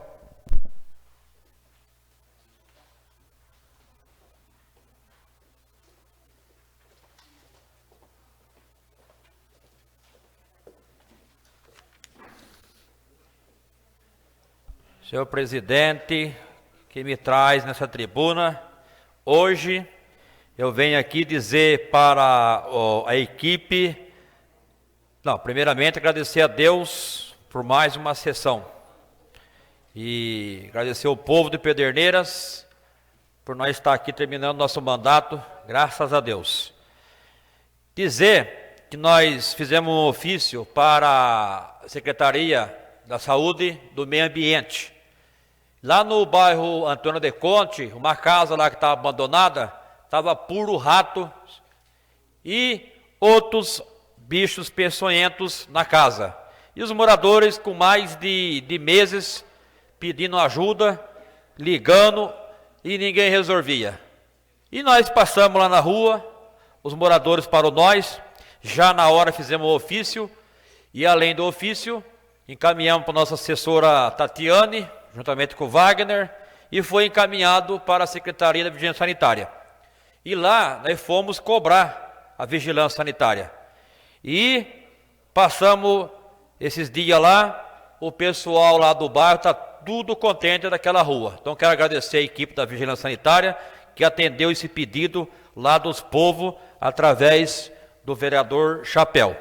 Senhor presidente, que me traz nessa tribuna, hoje eu venho aqui dizer para a equipe, primeiramente agradecer a Deus por mais uma sessão e agradecer ao povo de Pederneiras por nós estar aqui terminando nosso mandato, graças a Deus. Dizer que nós fizemos um ofício para a Secretaria da Saúde do Meio Ambiente. Lá no bairro Antônio de Conte, uma casa lá que estava abandonada, estava puro rato e outros bichos peçonhentos na casa. E os moradores com mais de meses pedindo ajuda, ligando e ninguém resolvia. E nós passamos lá na rua, os moradores parou nós, já na hora fizemos o ofício e além do ofício, encaminhamos para a nossa assessora Tatiane, juntamente com o Wagner, e foi encaminhado para a Secretaria da Vigilância Sanitária. E lá nós fomos cobrar a vigilância sanitária. E passamos esses dias lá, o pessoal lá do bairro está tudo contente daquela rua. Então quero agradecer a equipe da Vigilância Sanitária que atendeu esse pedido lá dos povos através do vereador Chapéu.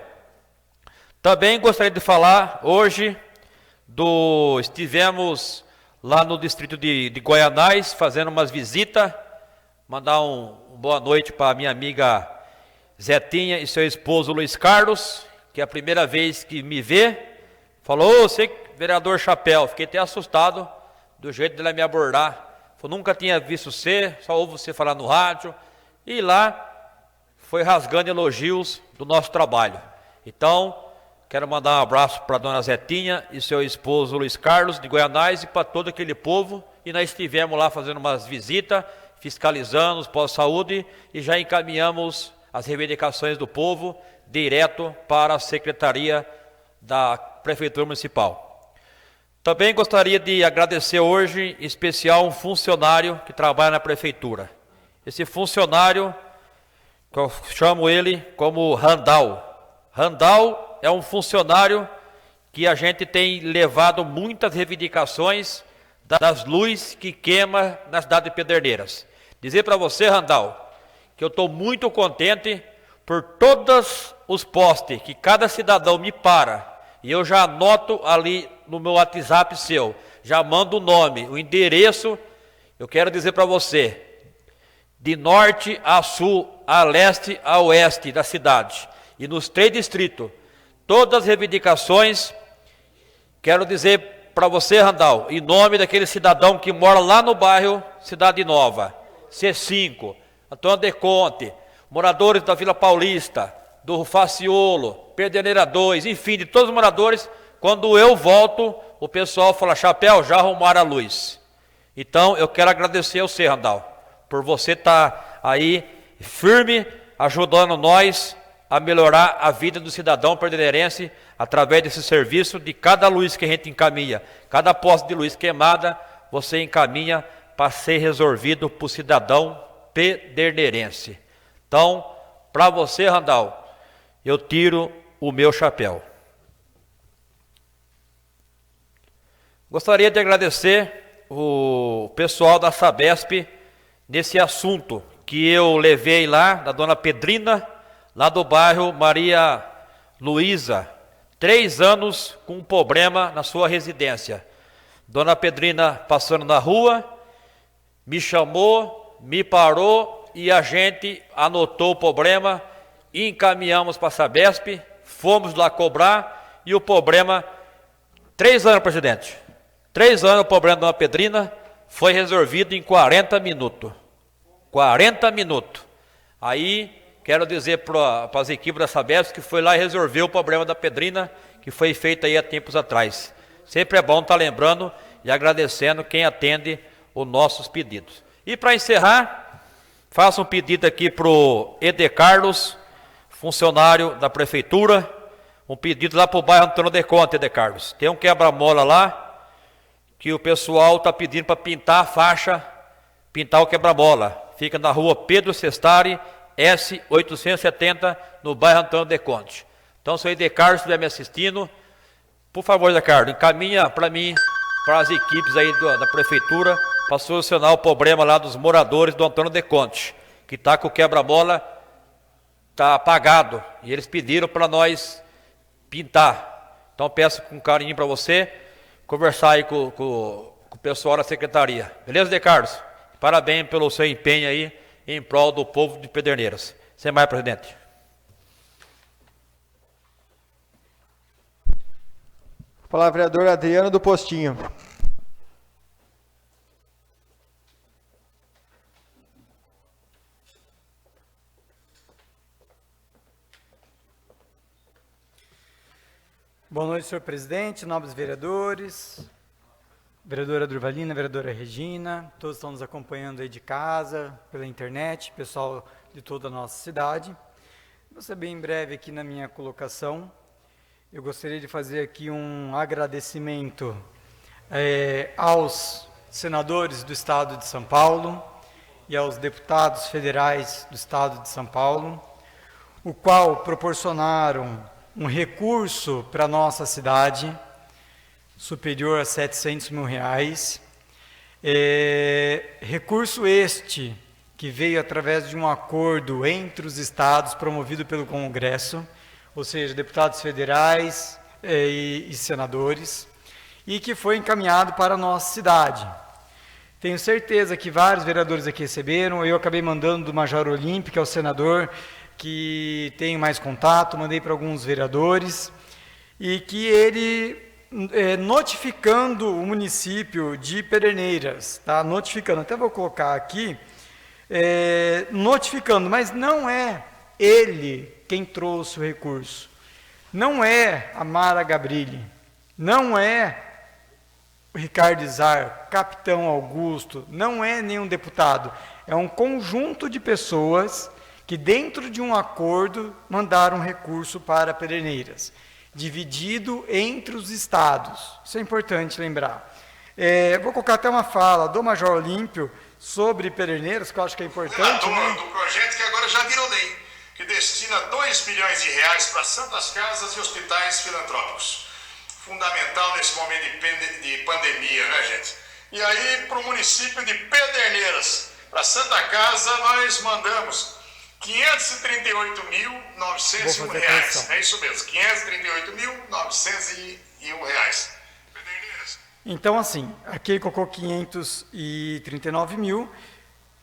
Também gostaria de falar hoje estivemos lá no distrito de Goianás fazendo umas visitas, mandar uma boa noite para a minha amiga Zetinha e seu esposo Luiz Carlos, que é a primeira vez que me vê, falou, você vereador Chapéu, fiquei até assustado do jeito dela me abordar, falou, nunca tinha visto você, só ouvo você falar no rádio, e lá foi rasgando elogios do nosso trabalho. Então, quero mandar um abraço para a dona Zetinha e seu esposo Luiz Carlos de Goianás e para todo aquele povo, e nós estivemos lá fazendo umas visitas, fiscalizando os postos de saúde e já encaminhamos as reivindicações do povo direto para a Secretaria da Prefeitura Municipal. Também gostaria de agradecer hoje, em especial, um funcionário que trabalha na Prefeitura. Esse funcionário, que eu chamo ele como Randall. Randall é um funcionário que a gente tem levado muitas reivindicações das luzes que queima na cidade de Pederneiras. Dizer para você, Randall, que eu estou muito contente por todos os postes que cada cidadão me para, e eu já anoto ali no meu WhatsApp seu, já mando o nome, o endereço, eu quero dizer para você, de norte a sul, a leste a oeste da cidade, e nos 3 distritos, todas as reivindicações quero dizer para você, Randall, em nome daquele cidadão que mora lá no bairro Cidade Nova, C5, Antônio de Conte, moradores da Vila Paulista, do Faciolo, Pederneira 2, enfim, de todos os moradores, quando eu volto, o pessoal fala, Chapéu, já arrumaram a luz. Então, eu quero agradecer ao você, Randall, por você estar aí firme, ajudando nós a melhorar a vida do cidadão perderneirense através desse serviço, de cada luz que a gente encaminha, cada poste de luz queimada, você encaminha para ser resolvido para o cidadão pederneirense. Então, para você, Randall, eu tiro o meu chapéu. Gostaria de agradecer o pessoal da Sabesp nesse assunto que eu levei lá, da dona Pedrina, lá do bairro Maria Luísa, 3 anos com um problema na sua residência. Dona Pedrina passando na rua, me chamou, me parou e a gente anotou o problema e encaminhamos para a Sabesp, fomos lá cobrar e o problema, 3 anos, presidente, 3 anos o problema da Dona Pedrina foi resolvido em 40 minutos. 40 minutos. Aí, quero dizer para as equipes da Sabesp que foi lá e resolveu o problema da Pedrina, que foi feito aí há tempos atrás. Sempre é bom estar lembrando e agradecendo quem atende os nossos pedidos. E para encerrar, faço um pedido aqui para o Ede Carlos, funcionário da Prefeitura, um pedido lá para o bairro Antônio de Conte, Ede Carlos. Tem um quebra-mola lá, que o pessoal está pedindo para pintar a faixa, pintar o quebra-mola. Fica na rua Pedro Sestari, S870, no bairro Antônio de Conte. Então, se o Ede Carlos estiver me assistindo, por favor, Ede Carlos, encaminha para mim, para as equipes aí da Prefeitura, para solucionar o problema lá dos moradores do Antônio de Conte, que está com o quebra-mola, está apagado, e eles pediram para nós pintar. Então, peço com carinho para você, conversar aí com o pessoal da Secretaria. Beleza, Ede Carlos? Parabéns pelo seu empenho aí em prol do povo de Pederneiras. Sem mais, presidente. Palavra vereador Adriano do Postinho. Boa noite, senhor presidente, nobres vereadores, vereadora Durvalina, vereadora Regina, todos estão nos acompanhando aí de casa, pela internet, pessoal de toda a nossa cidade. Vou ser bem breve aqui na minha colocação. Eu gostaria de fazer aqui um agradecimento aos senadores do Estado de São Paulo e aos deputados federais do Estado de São Paulo, o qual proporcionaram um recurso para a nossa cidade, superior a R$700 mil. Recurso este que veio através de um acordo entre os estados promovido pelo Congresso, ou seja, deputados federais e senadores, e que foi encaminhado para a nossa cidade. Tenho certeza que vários vereadores aqui receberam, eu acabei mandando do Major Olímpio, que é o senador que tem mais contato, mandei para alguns vereadores, e que ele, notificando o município de Pederneiras, tá? Notificando, até vou colocar aqui, notificando, mas não é ele quem trouxe o recurso, não é a Mara Gabrilli, não é o Ricardo Izar, Capitão Augusto, não é nenhum deputado, é um conjunto de pessoas que dentro de um acordo mandaram recurso para Pederneiras, dividido entre os estados. Isso é importante lembrar. Vou colocar até uma fala do Major Olímpio sobre Pederneiras, que eu acho que é importante. Relator do projeto que agora já virou lei, que destina R$2 milhões para santas casas e hospitais filantrópicos. Fundamental nesse momento de pandemia, né, gente? E aí, para o município de Pederneiras, para Santa Casa, nós mandamos R$538.901. É isso mesmo, R$538.901. Então, assim, aqui ele colocou 539 mil.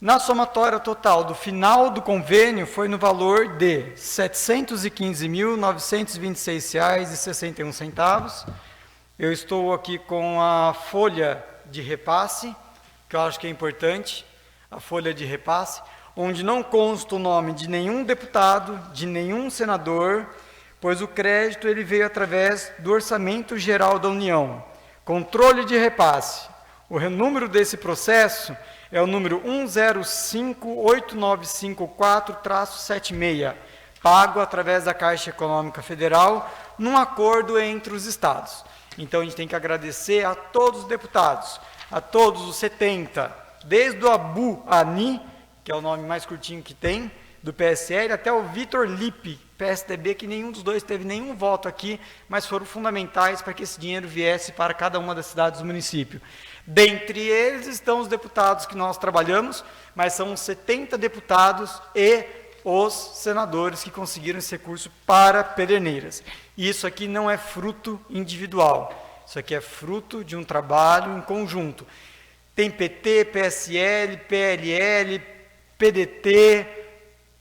Na somatória total do final do convênio foi no valor de R$ 715.926,61. Eu estou aqui com a folha de repasse, que eu acho que é importante, a folha de repasse, onde não consta o nome de nenhum deputado, de nenhum senador, pois o crédito ele veio através do Orçamento Geral da União. Controle de repasse. O número desse processo é o número 1058954-76, pago através da Caixa Econômica Federal, num acordo entre os estados. Então, a gente tem que agradecer a todos os deputados, a todos os 70, desde o Abu Ani, que é o nome mais curtinho que tem, do PSL, até o Vitor Lippe, PSDB, que nenhum dos dois teve nenhum voto aqui, mas foram fundamentais para que esse dinheiro viesse para cada uma das cidades do município. Dentre eles estão os deputados que nós trabalhamos, mas são 70 deputados e os senadores que conseguiram esse recurso para Pederneiras. Isso aqui não é fruto individual, isso aqui é fruto de um trabalho em conjunto. Tem PT, PSL, PLL, PDT,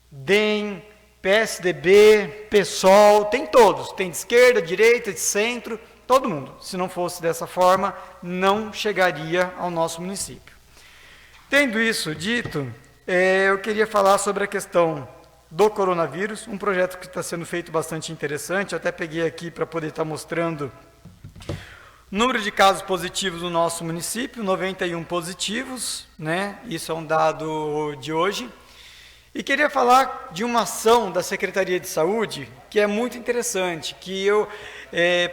DEM, PSDB, PSOL, tem todos, tem de esquerda, direita, de centro, todo mundo. Se não fosse dessa forma, não chegaria ao nosso município. Tendo isso dito, eu queria falar sobre a questão do coronavírus, um projeto que está sendo feito bastante interessante, eu até peguei aqui para poder estar mostrando o número de casos positivos no nosso município, 91 positivos, né? Isso é um dado de hoje. E queria falar de uma ação da Secretaria de Saúde, que é muito interessante, que eu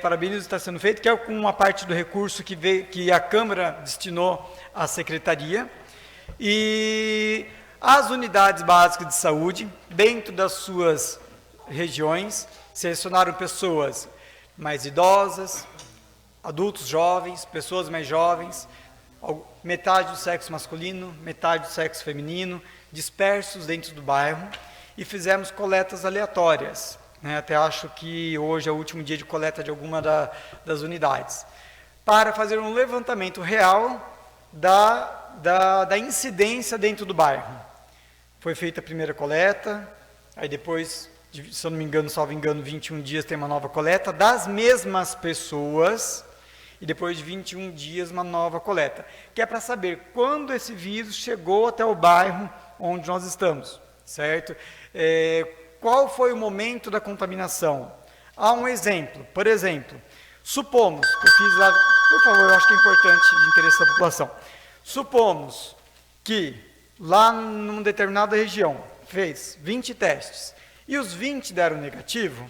parabenizo está sendo feito, que é com uma parte do recurso que a Câmara destinou à Secretaria. E as unidades básicas de saúde, dentro das suas regiões, selecionaram pessoas mais idosas, adultos jovens, pessoas mais jovens, metade do sexo masculino, metade do sexo feminino, dispersos dentro do bairro, e fizemos coletas aleatórias, né? Até acho que hoje é o último dia de coleta de alguma das unidades, para fazer um levantamento real da incidência dentro do bairro. Foi feita a primeira coleta, aí depois, se eu não me engano, salvo engano, 21 dias tem uma nova coleta das mesmas pessoas, e depois de 21 dias uma nova coleta, que é para saber quando esse vírus chegou até o bairro onde nós estamos, certo? Qual foi o momento da contaminação? Há um exemplo, por exemplo, supomos, que eu fiz lá, por favor, eu acho que é importante de interesse da população, supomos que lá numa determinada região fez 20 testes, e os 20 deram negativo,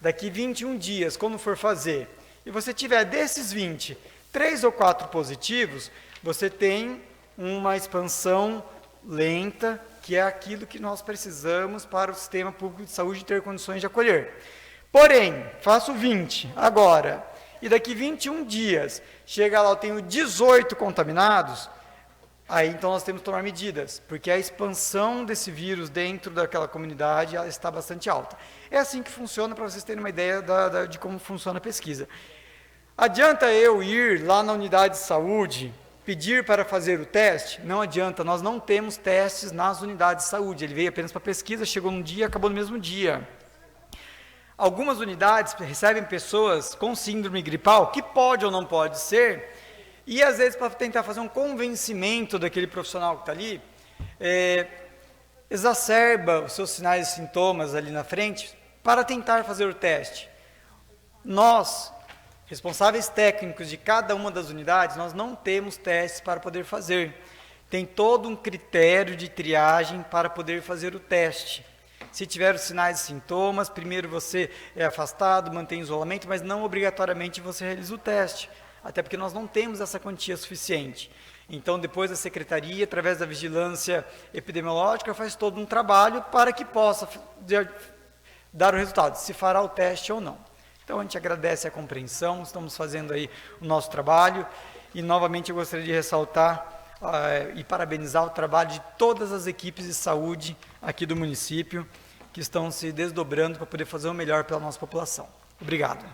daqui 21 dias, quando for fazer, e você tiver desses 20, 3 ou 4 positivos, você tem uma expansão lenta, que é aquilo que nós precisamos para o sistema público de saúde ter condições de acolher. Porém, faço 20 agora, e daqui 21 dias, chega lá, eu tenho 18 contaminados, aí então nós temos que tomar medidas, porque a expansão desse vírus dentro daquela comunidade ela está bastante alta. É assim que funciona, para vocês terem uma ideia de como funciona a pesquisa. Adianta eu ir lá na unidade de saúde, pedir para fazer o teste? Não adianta, nós não temos testes nas unidades de saúde, ele veio apenas para pesquisa, chegou num dia, acabou no mesmo dia. Algumas unidades recebem pessoas com síndrome gripal, que pode ou não pode ser, e às vezes para tentar fazer um convencimento daquele profissional que está ali, exacerba os seus sinais e sintomas ali na frente, para tentar fazer o teste. Nós, responsáveis técnicos de cada uma das unidades, nós não temos testes para poder fazer. Tem todo um critério de triagem para poder fazer o teste. Se tiver os sinais e sintomas, primeiro você é afastado, mantém isolamento, mas não obrigatoriamente você realiza o teste, até porque nós não temos essa quantia suficiente. Então, depois a Secretaria, através da vigilância epidemiológica, faz todo um trabalho para que possa dar o resultado, se fará o teste ou não. Então, a gente agradece a compreensão, estamos fazendo aí o nosso trabalho, e novamente eu gostaria de ressaltar e parabenizar o trabalho de todas as equipes de saúde aqui do município, que estão se desdobrando para poder fazer o melhor pela nossa população. Obrigado.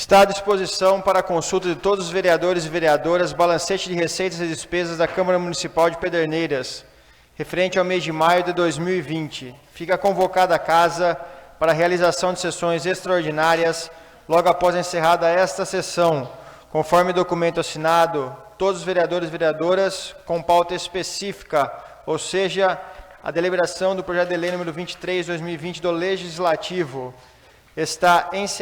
Está à disposição para a consulta de todos os vereadores e vereadoras balancete de receitas e despesas da Câmara Municipal de Pederneiras, referente ao mês de maio de 2020. Fica convocada a Casa para a realização de sessões extraordinárias logo após encerrada esta sessão, conforme documento assinado, todos os vereadores e vereadoras com pauta específica, ou seja, a deliberação do projeto de lei número 23/2020 do Legislativo. Está encerrada.